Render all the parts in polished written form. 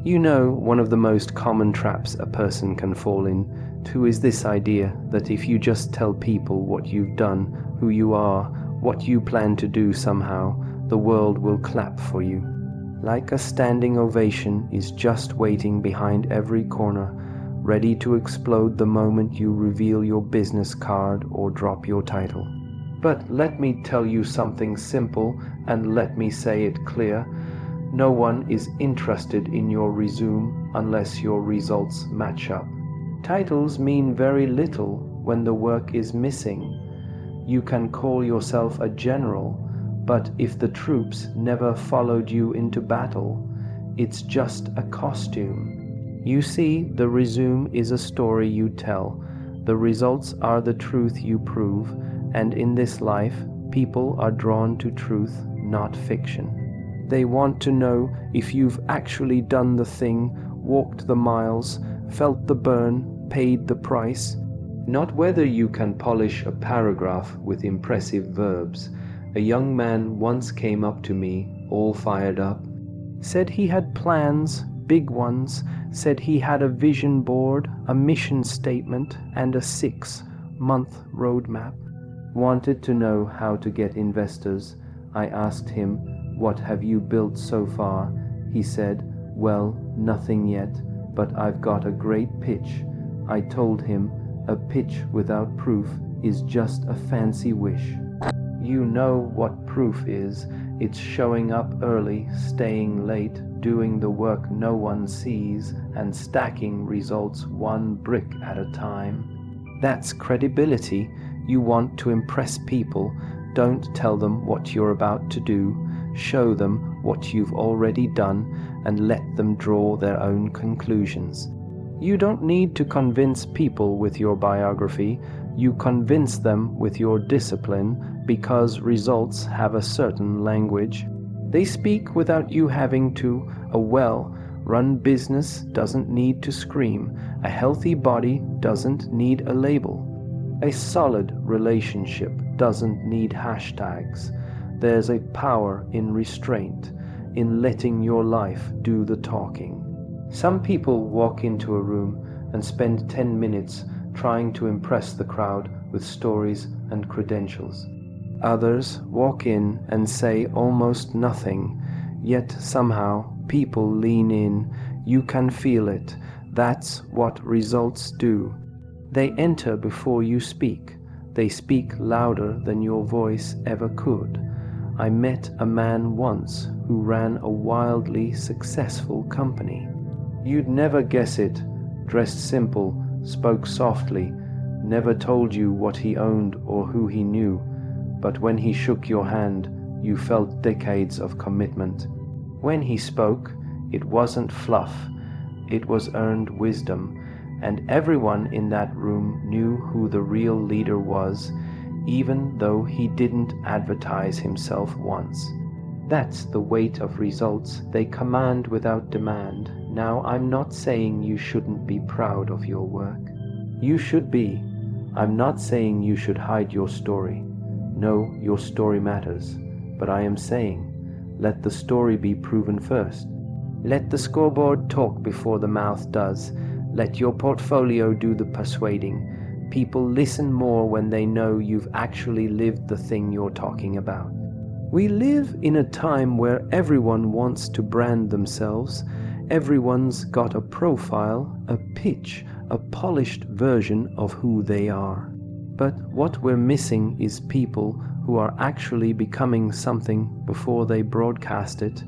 You know, one of the most common traps a person can fall into is this idea that if you just tell people what you've done, who you are, what you plan to do somehow, the world will clap for you. Like a standing ovation is just waiting behind every corner, ready to explode the moment you reveal your business card or drop your title. But let me tell you something simple, and let me say it clear. No one is interested in your resume unless your results match up. Titles mean very little when the work is missing. You can call yourself a general, but if the troops never followed you into battle, it's just a costume. You see, the resume is a story you tell. The results are the truth you prove, and in this life, people are drawn to truth, not fiction. They want to know if you've actually done the thing, walked the miles, felt the burn, paid the price. Not whether you can polish a paragraph with impressive verbs. A young man once came up to me, all fired up, said he had plans, big ones, said he had a vision board, a mission statement, and a 6-month roadmap. Wanted to know how to get investors. I asked him, "What have you built so far?" He said, "Well, nothing yet, but I've got a great pitch." I told him, a pitch without proof is just a fancy wish. You know what proof is. It's showing up early, staying late, doing the work no one sees, and stacking results one brick at a time. That's credibility. You want to impress people. Don't tell them what you're about to do. Show them what you've already done and let them draw their own conclusions. You don't need to convince people with your biography. You convince them with your discipline, because results have a certain language. They speak without you having to. A well-run business doesn't need to scream. A healthy body doesn't need a label. A solid relationship doesn't need hashtags. There's a power in restraint, in letting your life do the talking. Some people walk into a room and spend 10 minutes trying to impress the crowd with stories and credentials. Others walk in and say almost nothing, yet somehow people lean in. You can feel it. That's what results do. They enter before you speak. They speak louder than your voice ever could. I met a man once who ran a wildly successful company. You'd never guess it. Dressed simple, spoke softly, never told you what he owned or who he knew. But when he shook your hand, you felt decades of commitment. When he spoke, it wasn't fluff. It was earned wisdom. And everyone in that room knew who the real leader was, even though he didn't advertise himself once. That's the weight of results. They command without demand. Now, I'm not saying you shouldn't be proud of your work. You should be. I'm not saying you should hide your story. No, your story matters. But I am saying, let the story be proven first. Let the scoreboard talk before the mouth does. Let your portfolio do the persuading. People listen more when they know you've actually lived the thing you're talking about. We live in a time where everyone wants to brand themselves. Everyone's got a profile, a pitch, a polished version of who they are. But what we're missing is people who are actually becoming something before they broadcast it.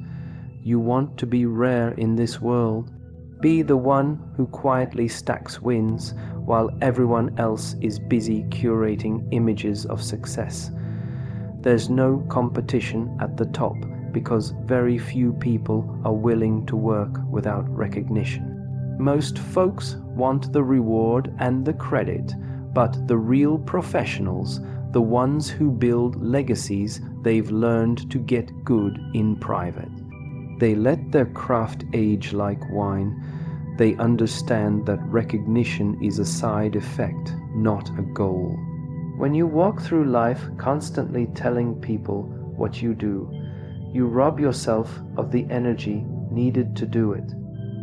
You want to be rare in this world. Be the one who quietly stacks wins while everyone else is busy curating images of success. There's no competition at the top because very few people are willing to work without recognition. Most folks want the reward and the credit, but the real professionals, the ones who build legacies, they've learned to get good in private. They let their craft age like wine. They understand that recognition is a side effect, not a goal. When you walk through life constantly telling people what you do, you rob yourself of the energy needed to do it.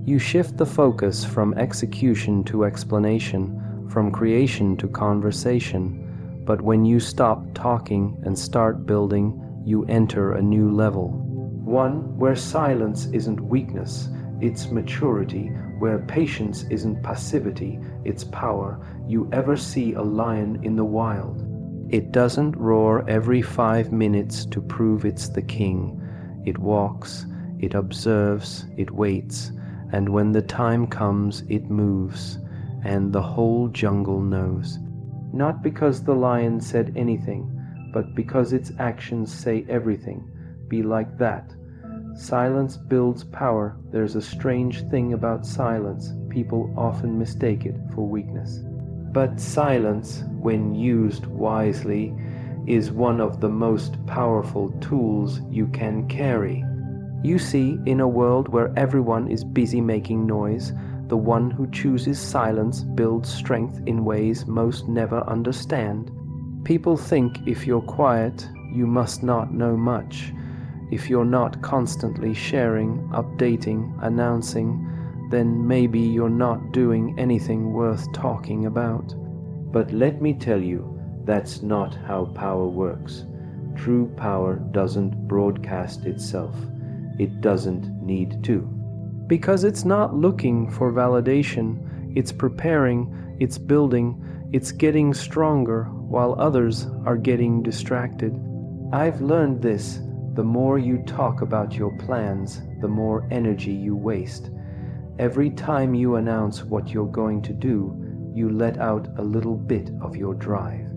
You shift the focus from execution to explanation, from creation to conversation. But when you stop talking and start building, you enter a new level. One where silence isn't weakness, it's maturity, where patience isn't passivity, it's power. You ever see a lion in the wild? It doesn't roar every 5 minutes to prove it's the king. It walks, it observes, it waits, and when the time comes, it moves, and the whole jungle knows. Not because the lion said anything, but because its actions say everything. Be like that. Silence builds power. There's a strange thing about silence. People often mistake it for weakness. But silence, when used wisely, is one of the most powerful tools you can carry. You see, in a world where everyone is busy making noise, the one who chooses silence builds strength in ways most never understand. People think if you're quiet, you must not know much. If you're not constantly sharing, updating, announcing, then maybe you're not doing anything worth talking about. But let me tell you, that's not how power works. True power doesn't broadcast itself. It doesn't need to. Because it's not looking for validation, it's preparing, it's building, it's getting stronger while others are getting distracted. I've learned this. The more you talk about your plans, the more energy you waste. Every time you announce what you're going to do, you let out a little bit of your drive.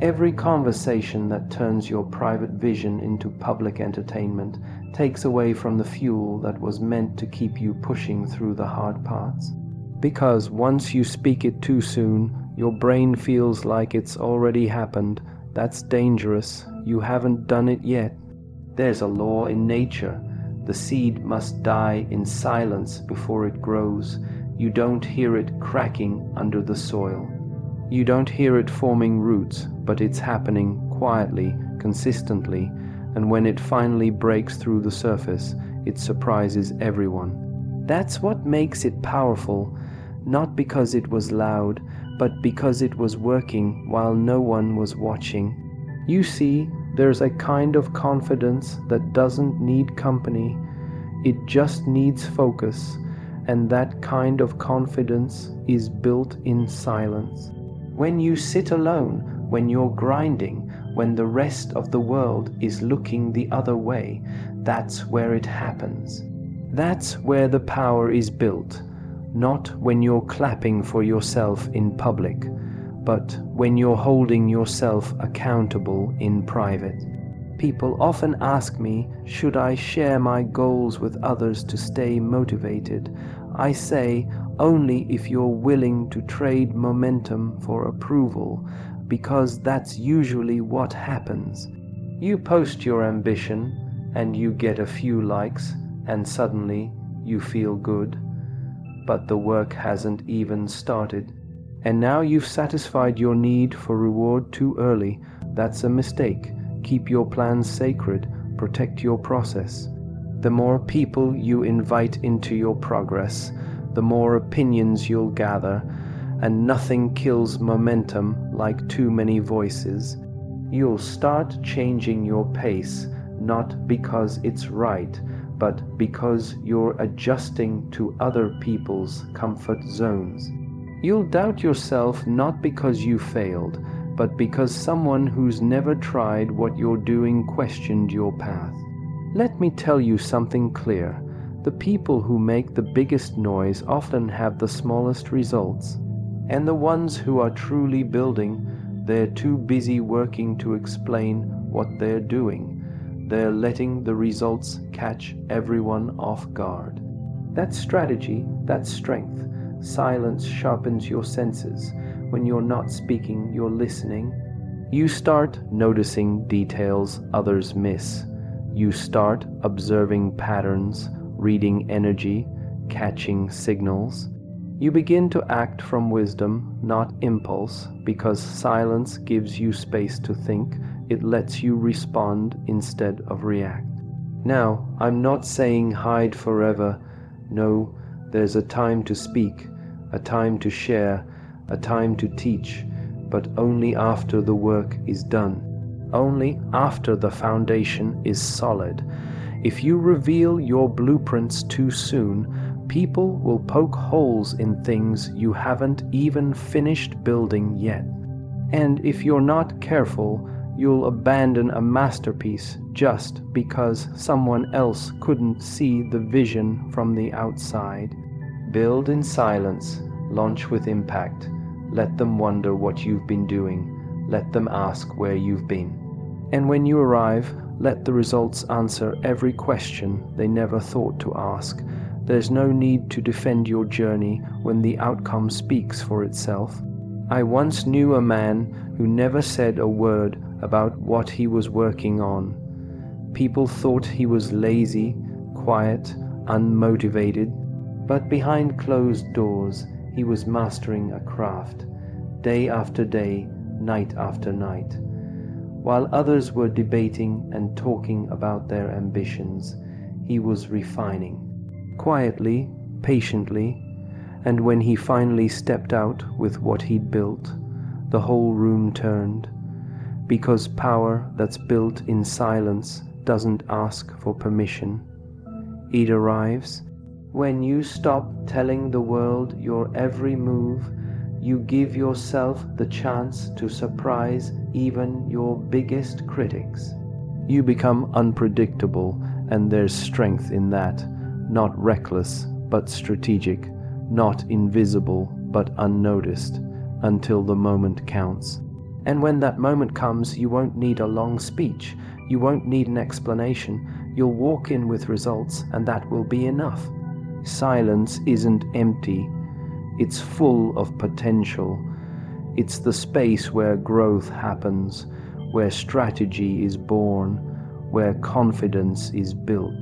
Every conversation that turns your private vision into public entertainment takes away from the fuel that was meant to keep you pushing through the hard parts. Because once you speak it too soon, your brain feels like it's already happened. That's dangerous. You haven't done it yet. There's a law in nature. The seed must die in silence before it grows. You don't hear it cracking under the soil. You don't hear it forming roots, but it's happening quietly, consistently, and when it finally breaks through the surface, it surprises everyone. That's what makes it powerful, not because it was loud, but because it was working while no one was watching. You see, there's a kind of confidence that doesn't need company. It just needs focus, and that kind of confidence is built in silence. When you sit alone, when you're grinding, when the rest of the world is looking the other way, that's where it happens. That's where the power is built, not when you're clapping for yourself in public, but when you're holding yourself accountable in private. People often ask me, should I share my goals with others to stay motivated? I say, only if you're willing to trade momentum for approval, because that's usually what happens. You post your ambition, and you get a few likes, and suddenly you feel good. But the work hasn't even started. And now you've satisfied your need for reward too early. That's a mistake. Keep your plans sacred. Protect your process. The more people you invite into your progress, the more opinions you'll gather, and nothing kills momentum like too many voices. You'll start changing your pace, not because it's right, but because you're adjusting to other people's comfort zones. You'll doubt yourself not because you failed, but because someone who's never tried what you're doing questioned your path. Let me tell you something clear. The people who make the biggest noise often have the smallest results. And the ones who are truly building, they're too busy working to explain what they're doing. They're letting the results catch everyone off guard. That's strategy, that's strength. Silence sharpens your senses. When you're not speaking, you're listening. You start noticing details others miss. You start observing patterns, reading energy, catching signals. You begin to act from wisdom, not impulse, because silence gives you space to think. It lets you respond instead of react. Now, I'm not saying hide forever. No, There's a time to speak, a time to share, a time to teach, but only after the work is done, only after the foundation is solid. If you reveal your blueprints too soon, people will poke holes in things you haven't even finished building yet. And if you're not careful, you'll abandon a masterpiece just because someone else couldn't see the vision from the outside. Build in silence, launch with impact. Let them wonder what you've been doing. Let them ask where you've been. And when you arrive, let the results answer every question they never thought to ask. There's no need to defend your journey when the outcome speaks for itself. I once knew a man who never said a word about what he was working on. People thought he was lazy, quiet, unmotivated, but behind closed doors, he was mastering a craft, day after day, night after night. While others were debating and talking about their ambitions, he was refining, quietly, patiently, and when he finally stepped out with what he'd built, the whole room turned, because power that's built in silence doesn't ask for permission. It arrives when you stop telling the world your every move. You give yourself the chance to surprise even your biggest critics. You become unpredictable, and there's strength in that, not reckless but strategic, not invisible but unnoticed, until the moment counts. And when that moment comes, you won't need a long speech, you won't need an explanation, you'll walk in with results, and that will be enough. Silence isn't empty, it's full of potential. It's the space where growth happens, where strategy is born, where confidence is built.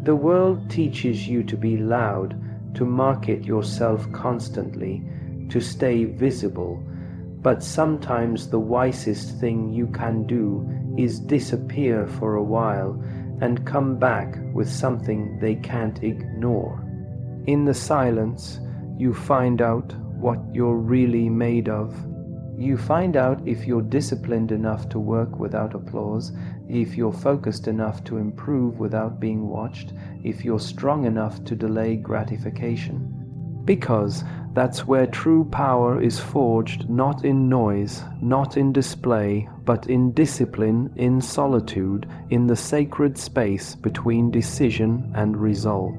The world teaches you to be loud, to market yourself constantly, to stay visible. But sometimes the wisest thing you can do is disappear for a while and come back with something they can't ignore. In the silence, you find out what you're really made of. You find out if you're disciplined enough to work without applause, if you're focused enough to improve without being watched, if you're strong enough to delay gratification. Because that's where true power is forged, not in noise, not in display, but in discipline, in solitude, in the sacred space between decision and result.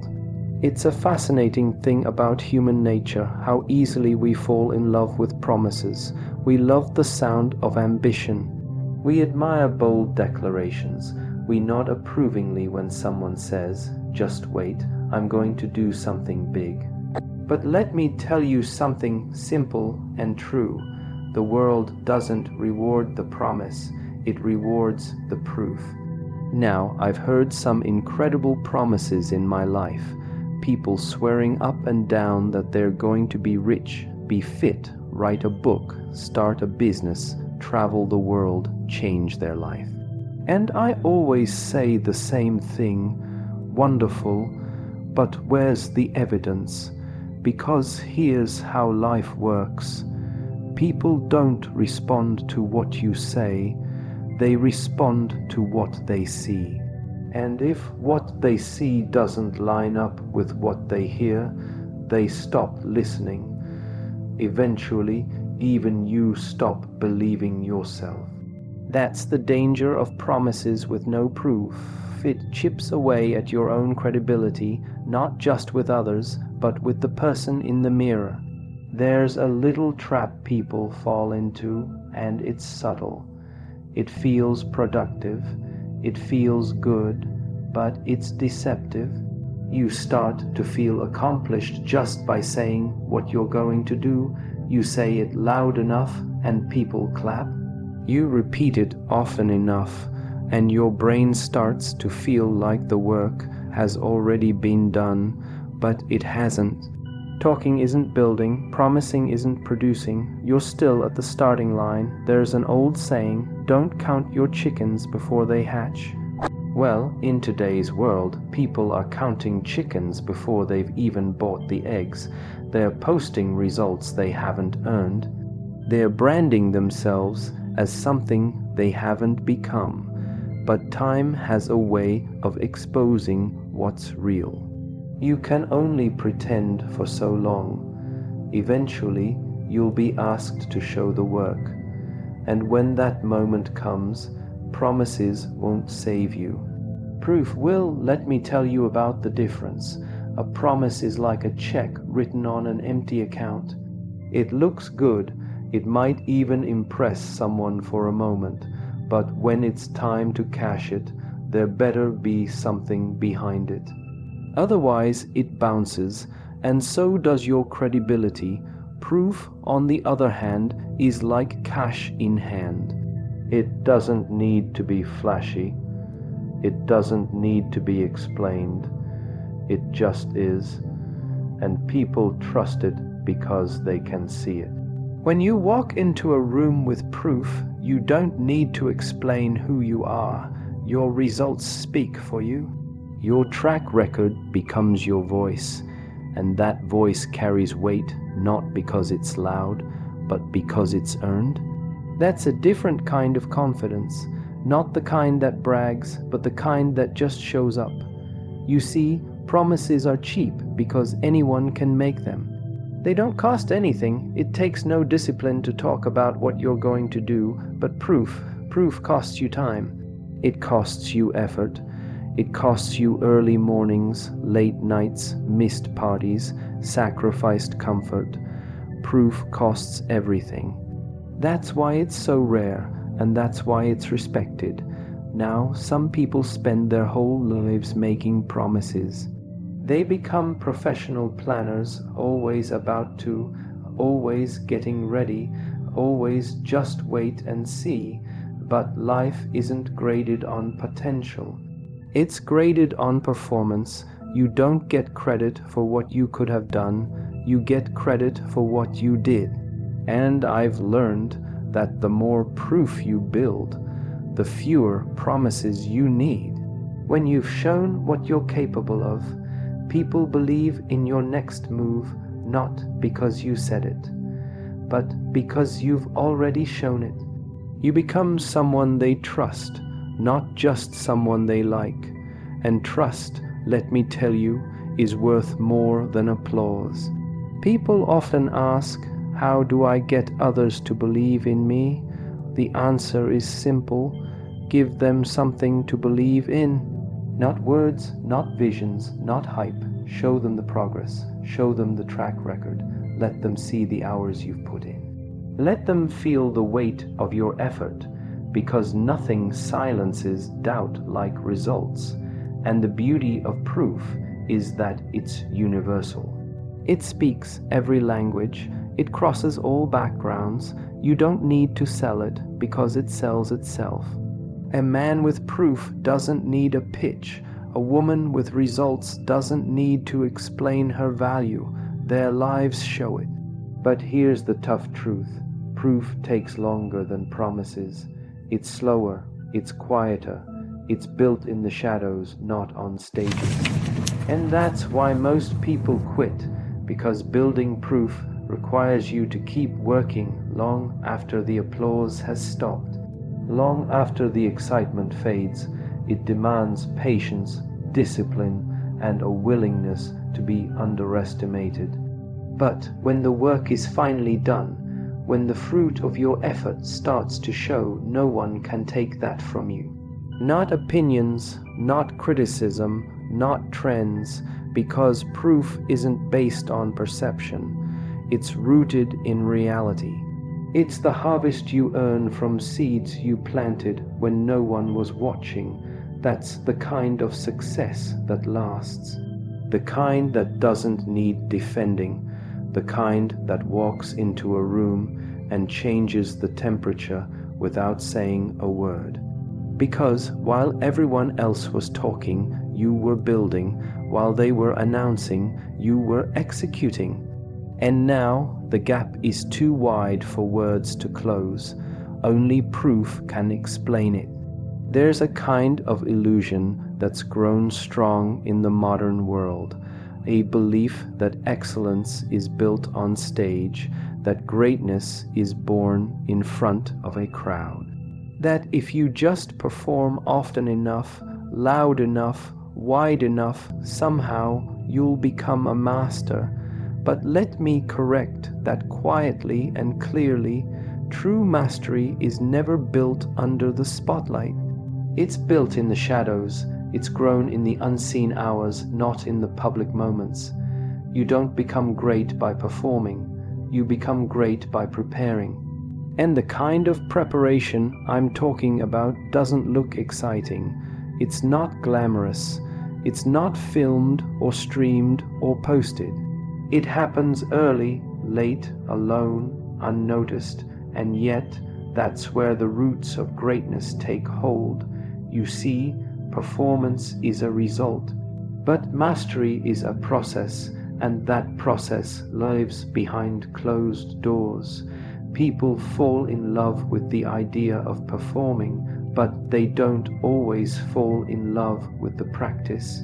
It's a fascinating thing about human nature, how easily we fall in love with promises. We love the sound of ambition. We admire bold declarations. We nod approvingly when someone says, "Just wait, I'm going to do something big." But let me tell you something simple and true. The world doesn't reward the promise, it rewards the proof. Now, I've heard some incredible promises in my life. People swearing up and down that they're going to be rich, be fit, write a book, start a business, travel the world, change their life. And I always say the same thing, wonderful, but where's the evidence? Because here's how life works. People don't respond to what you say, they respond to what they see. And if what they see doesn't line up with what they hear, they stop listening. Eventually, even you stop believing yourself. That's the danger of promises with no proof. It chips away at your own credibility, not just with others, but with the person in the mirror. There's a little trap people fall into, and it's subtle. It feels productive. It feels good, but it's deceptive. You start to feel accomplished just by saying what you're going to do. You say it loud enough and people clap. You repeat it often enough and your brain starts to feel like the work has already been done, but it hasn't. Talking isn't building, promising isn't producing, you're still at the starting line. There's an old saying, don't count your chickens before they hatch. Well, in today's world, people are counting chickens before they've even bought the eggs. They're posting results they haven't earned. They're branding themselves as something they haven't become. But time has a way of exposing what's real. You can only pretend for so long. Eventually, you'll be asked to show the work. And when that moment comes, promises won't save you. Proof will. Let me tell you about the difference. A promise is like a check written on an empty account. It looks good, it might even impress someone for a moment, but when it's time to cash it, there better be something behind it. Otherwise, it bounces, and so does your credibility. Proof, on the other hand, is like cash in hand. It doesn't need to be flashy. It doesn't need to be explained. It just is, and people trust it because they can see it. When you walk into a room with proof, you don't need to explain who you are. Your results speak for you. Your track record becomes your voice, and that voice carries weight not because it's loud, but because it's earned. That's a different kind of confidence, not the kind that brags, but the kind that just shows up. You see, promises are cheap because anyone can make them. They don't cost anything. It takes no discipline to talk about what you're going to do, but proof costs you time. It costs you effort. It costs you early mornings, late nights, missed parties, sacrificed comfort. Proof costs everything. That's why it's so rare, and that's why it's respected. Now, some people spend their whole lives making promises. They become professional planners, always about to, always getting ready, always just wait and see. But life isn't graded on potential. It's graded on performance. You don't get credit for what you could have done. You get credit for what you did. And I've learned that the more proof you build, the fewer promises you need. When you've shown what you're capable of, people believe in your next move, not because you said it, but because you've already shown it. You become someone they trust, not just someone they like. And trust, let me tell you, is worth more than applause. People often ask, how do I get others to believe in me? The answer is simple. Give them something to believe in. Not words, not visions, not hype. Show them the progress. Show them the track record. Let them see the hours you've put in. Let them feel the weight of your effort, because nothing silences doubt like results. And the beauty of proof is that it's universal. It speaks every language. It crosses all backgrounds. You don't need to sell it because it sells itself. A man with proof doesn't need a pitch. A woman with results doesn't need to explain her value. Their lives show it. But here's the tough truth. Proof takes longer than promises. It's slower. It's quieter. It's built in the shadows, not on stages. And that's why most people quit, because building proof requires you to keep working long after the applause has stopped. Long after the excitement fades, it demands patience, discipline, and a willingness to be underestimated. But when the work is finally done, when the fruit of your effort starts to show, no one can take that from you. Not opinions, not criticism, not trends, because proof isn't based on perception. It's rooted in reality. It's the harvest you earn from seeds you planted when no one was watching. That's the kind of success that lasts. The kind that doesn't need defending. The kind that walks into a room and changes the temperature without saying a word. Because while everyone else was talking, you were building. While they were announcing, you were executing. And now the gap is too wide for words to close. Only proof can explain it. There's a kind of illusion that's grown strong in the modern world, a belief that excellence is built on stage, that greatness is born in front of a crowd. That if you just perform often enough, loud enough, wide enough, somehow you'll become a master. But let me correct that quietly and clearly. True mastery is never built under the spotlight. It's built in the shadows. It's grown in the unseen hours, not in the public moments. You don't become great by performing. You become great by preparing. And the kind of preparation I'm talking about doesn't look exciting. It's not glamorous. It's not filmed or streamed or posted. It happens early, late, alone, unnoticed, and yet that's where the roots of greatness take hold. You see, performance is a result, but mastery is a process, and that process lives behind closed doors. People fall in love with the idea of performing, but they don't always fall in love with the practice.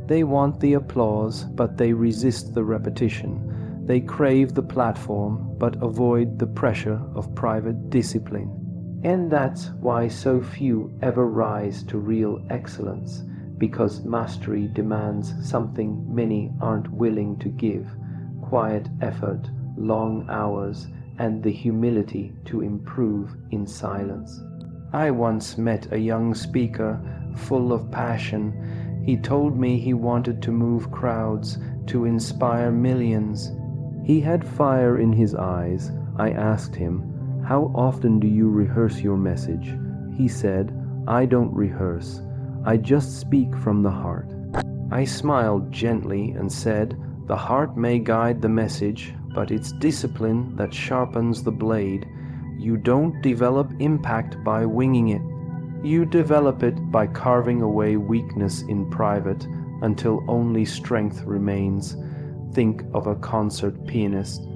They want the applause, but they resist the repetition. They crave the platform, but avoid the pressure of private discipline. And that's why so few ever rise to real excellence, because mastery demands something many aren't willing to give: quiet effort, long hours, and the humility to improve in silence. I once met a young speaker full of passion. He told me he wanted to move crowds, to inspire millions. He had fire in his eyes. I asked him, "How often do you rehearse your message?" He said, "I don't rehearse. I just speak from the heart." I smiled gently and said, "The heart may guide the message, but it's discipline that sharpens the blade. You don't develop impact by winging it. You develop it by carving away weakness in private until only strength remains." Think of a concert pianist.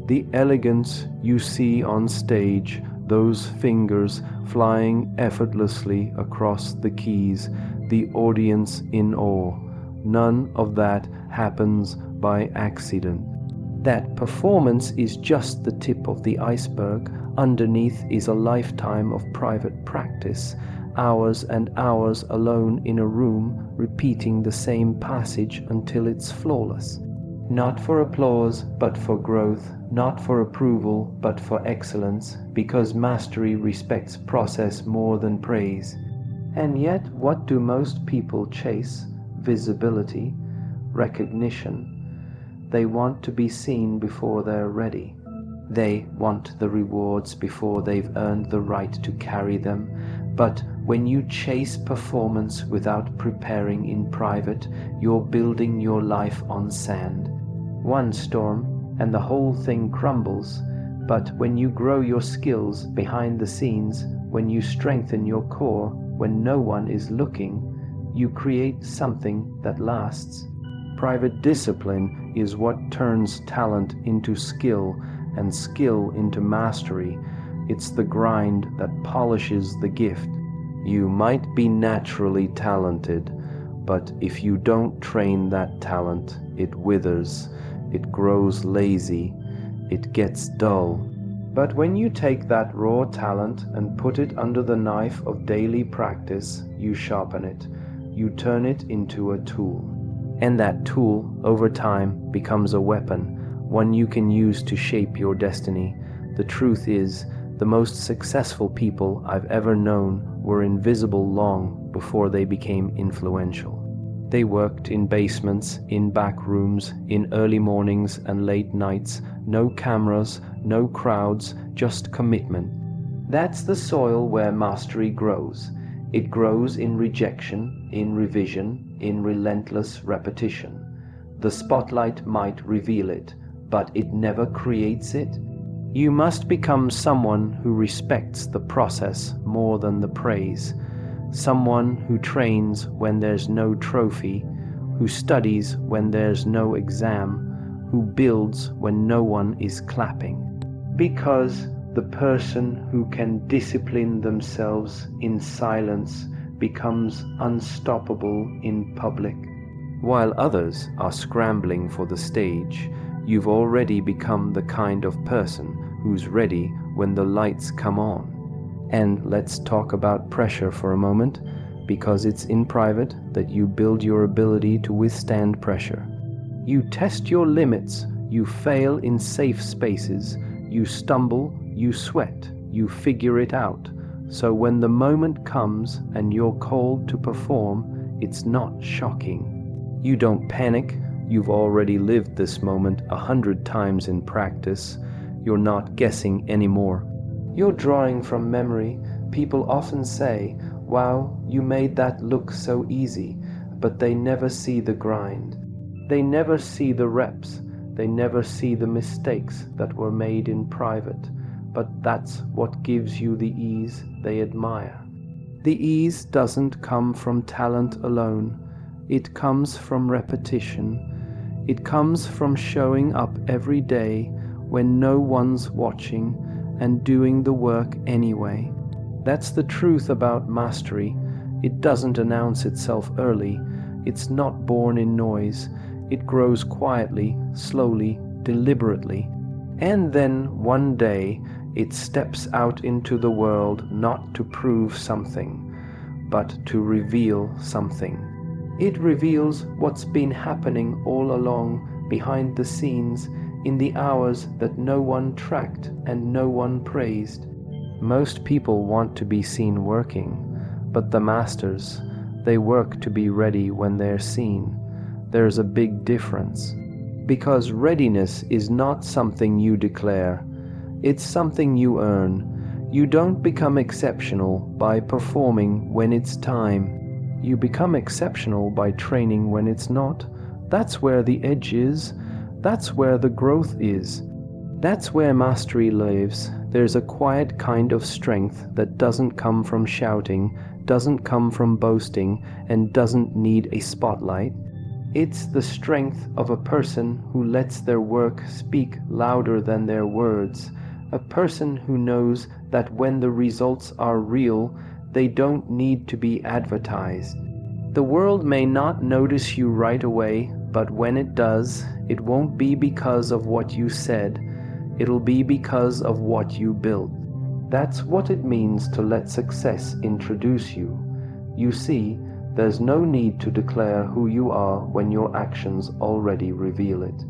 The elegance you see on stage, those fingers flying effortlessly across the keys, the audience in awe. None of that happens by accident. That performance is just the tip of the iceberg. Underneath is a lifetime of private practice, hours and hours alone in a room, repeating the same passage until it's flawless. Not for applause, but for growth. Not for approval, but for excellence, because mastery respects process more than praise. And yet, what do most people chase? Visibility, recognition. They want to be seen before they're ready. They want the rewards before they've earned the right to carry them. But when you chase performance without preparing in private, you're building your life on sand. One storm, and the whole thing crumbles. But when you grow your skills behind the scenes, when you strengthen your core, when no one is looking, you create something that lasts. Private discipline is what turns talent into skill and skill into mastery. It's the grind that polishes the gift. You might be naturally talented, but if you don't train that talent, it withers. It grows lazy, it gets dull. But when you take that raw talent and put it under the knife of daily practice, you sharpen it, you turn it into a tool. And that tool, over time, becomes a weapon, one you can use to shape your destiny. The truth is, the most successful people I've ever known were invisible long before they became influential. They worked in basements, in back rooms, in early mornings and late nights. No cameras, no crowds, just commitment. That's the soil where mastery grows. It grows in rejection, in revision, in relentless repetition. The spotlight might reveal it, but it never creates it. You must become someone who respects the process more than the praise. Someone who trains when there's no trophy, who studies when there's no exam, who builds when no one is clapping. Because The person who can discipline themselves in silence becomes unstoppable in public. While others are scrambling for the stage, you've already become the kind of person who's ready when the lights come on. And let's talk about pressure for a moment, because it's in private that you build your ability to withstand pressure. You test your limits, you fail in safe spaces, you stumble, you sweat, you figure it out. So when the moment comes and you're called to perform, it's not shocking. You don't panic, you've already lived this moment 100 times in practice. You're not guessing anymore. You're drawing from memory. People often say, "Wow, you made that look so easy," but they never see the grind. They never see the reps. They never see the mistakes that were made in private. But that's what gives you the ease they admire. The ease doesn't come from talent alone. It comes from repetition. It comes from showing up every day when no one's watching and doing the work anyway. That's the truth about mastery. It doesn't announce itself early. It's not born in noise. It grows quietly, slowly, deliberately. And then one day, it steps out into the world not to prove something, but to reveal something. It reveals what's been happening all along behind the scenes in the hours that no one tracked and no one praised. Most people want to be seen working, but the masters, they work to be ready when they're seen. There's a big difference. Because readiness is not something you declare. It's something you earn. You don't become exceptional by performing when it's time. You become exceptional by training when it's not. That's where the edge is. That's where the growth is. That's where mastery lives. There's a quiet kind of strength that doesn't come from shouting, doesn't come from boasting, and doesn't need a spotlight. It's the strength of a person who lets their work speak louder than their words. A person who knows that when the results are real, they don't need to be advertised. The world may not notice you right away, but when it does, it won't be because of what you said. It'll be because of what you built. That's what it means to let success introduce you. You see, there's no need to declare who you are when your actions already reveal it.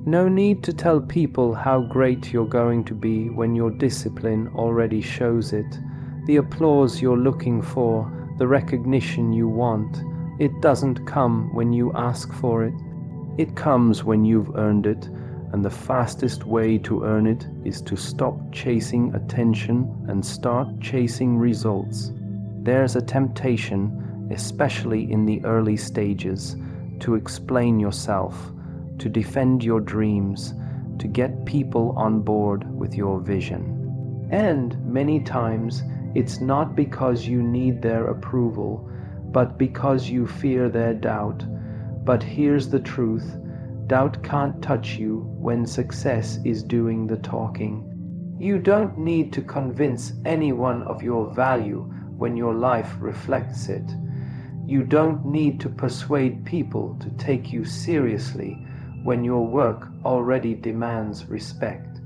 No need to tell people how great you're going to be when your discipline already shows it. The applause you're looking for, the recognition you want, it doesn't come when you ask for it. It comes when you've earned it, and the fastest way to earn it is to stop chasing attention and start chasing results. There's a temptation, especially in the early stages, to explain yourself, to defend your dreams, to get people on board with your vision. And many times, it's not because you need their approval, but because you fear their doubt. But here's the truth. Doubt can't touch you when success is doing the talking. You don't need to convince anyone of your value when your life reflects it. You don't need to persuade people to take you seriously when your work already demands respect.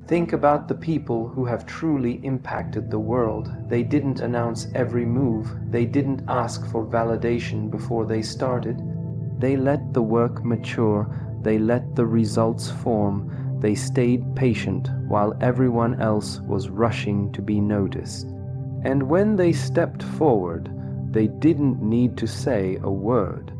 Think about the people who have truly impacted the world. They didn't announce every move. They didn't ask for validation before they started. They let the work mature. They let the results form. They stayed patient while everyone else was rushing to be noticed. And when they stepped forward, they didn't need to say a word,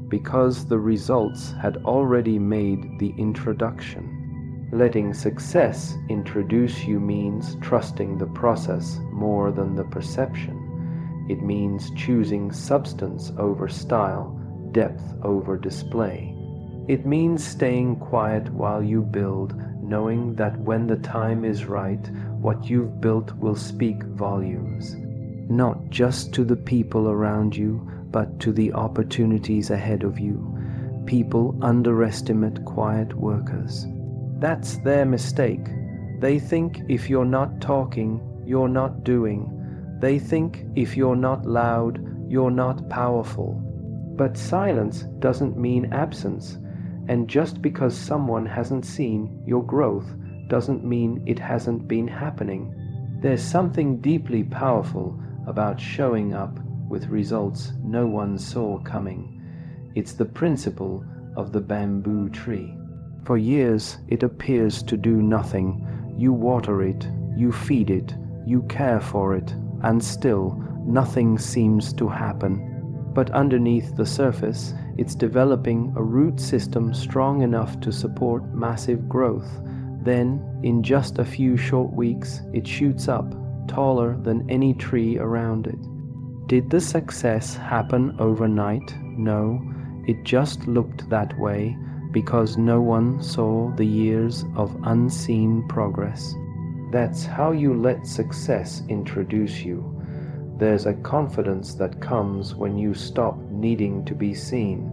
because the results had already made the introduction. Letting success introduce you means trusting the process more than the perception. It means choosing substance over style, depth over display. It means staying quiet while you build, knowing that when the time is right, what you've built will speak volumes. Not just to the people around you, but to the opportunities ahead of you. People underestimate quiet workers. That's their mistake. They think if you're not talking, you're not doing. They think if you're not loud, you're not powerful. But silence doesn't mean absence, and just because someone hasn't seen your growth doesn't mean it hasn't been happening. There's something deeply powerful about showing up with results no one saw coming. It's the principle of the bamboo tree. For years it appears to do nothing. You water it, you feed it, you care for it, and still nothing seems to happen. But underneath the surface, it's developing a root system strong enough to support massive growth. Then, in just a few short weeks, it shoots up, taller than any tree around it. Did the success happen overnight? No, it just looked that way because no one saw the years of unseen progress. That's how you let success introduce you. There's a confidence that comes when you stop needing to be seen.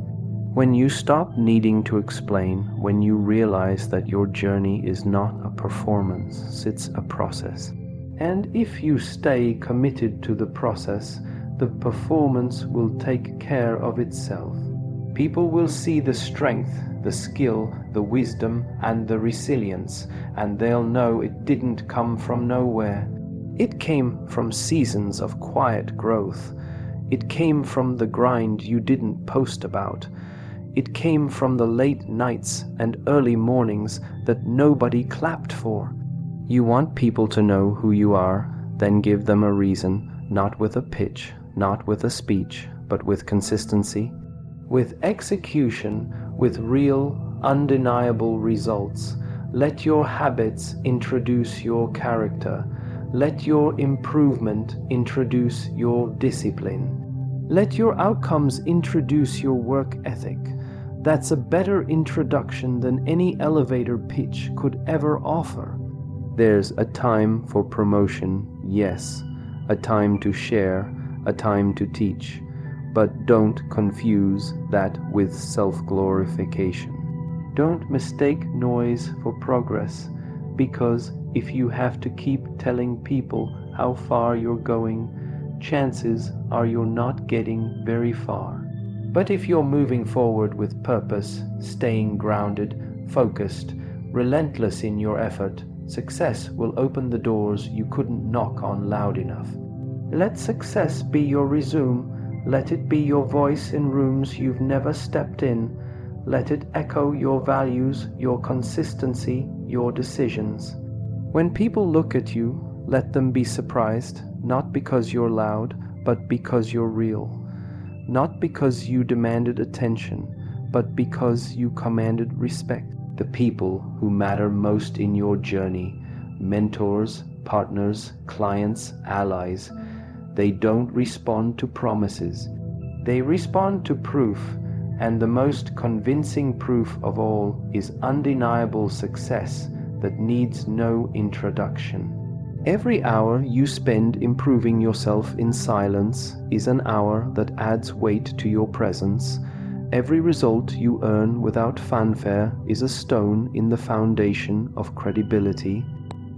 When you stop needing to explain, when you realize that your journey is not a performance, it's a process. And if you stay committed to the process, the performance will take care of itself. People will see the strength, the skill, the wisdom, and the resilience, and they'll know it didn't come from nowhere. It came from seasons of quiet growth. It came from the grind you didn't post about. It came from the late nights and early mornings that nobody clapped for. You want people to know who you are, then give them a reason, not with a pitch, not with a speech, but with consistency, with execution, with real, undeniable results. Let your habits introduce your character. Let your improvement introduce your discipline. Let your outcomes introduce your work ethic. That's a better introduction than any elevator pitch could ever offer. There's a time for promotion, yes, a time to share, a time to teach, but don't confuse that with self-glorification. Don't mistake noise for progress, because if you have to keep telling people how far you're going, chances are you're not getting very far. But if you're moving forward with purpose, staying grounded, focused, relentless in your effort, success will open the doors you couldn't knock on loud enough. Let success be your resume. Let it be your voice in rooms you've never stepped in. Let it echo your values, your consistency, your decisions. When people look at you, let them be surprised, not because you're loud, but because you're real. Not because you demanded attention, but because you commanded respect. The people who matter most in your journey, mentors, partners, clients, allies, they don't respond to promises. They respond to proof, and the most convincing proof of all is undeniable success that needs no introduction. Every hour you spend improving yourself in silence is an hour that adds weight to your presence. Every result you earn without fanfare is a stone in the foundation of credibility.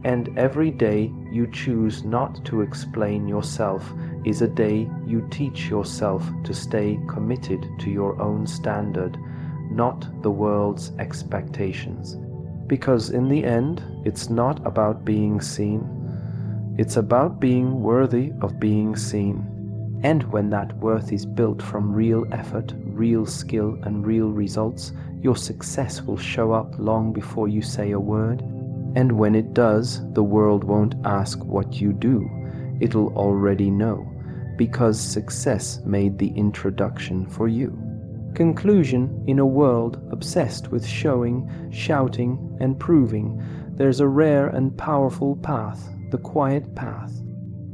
And every day you choose not to explain yourself is a day you teach yourself to stay committed to your own standard, not the world's expectations. Because in the end, it's not about being seen. It's about being worthy of being seen. And when that worth is built from real effort, real skill, and real results, your success will show up long before you say a word. And when it does, the world won't ask what you do. It'll already know, because success made the introduction for you. Conclusion: in a world obsessed with showing, shouting, and proving, there's a rare and powerful path, the quiet path.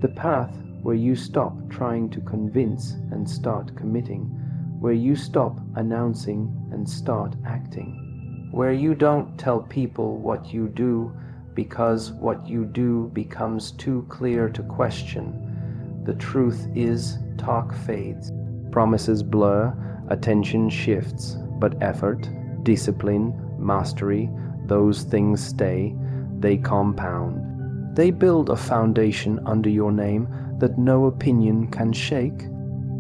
The path where you stop trying to convince and start committing, where you stop announcing and start acting, where you don't tell people what you do because what you do becomes too clear to question. The truth is, talk fades, promises blur, attention shifts, but effort, discipline, mastery, those things stay. they compound. They build a foundation under your name that no opinion can shake.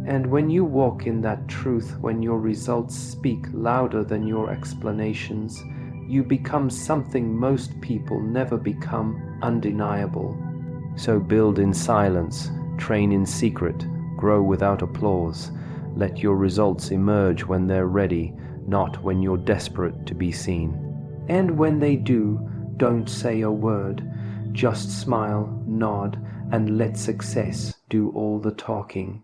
And when you walk in that truth, when your results speak louder than your explanations, you become something most people never become: undeniable. So build in silence, train in secret, grow without applause. Let your results emerge when they're ready, not when you're desperate to be seen. And when they do, don't say a word. Just smile, nod, and let success do all the talking.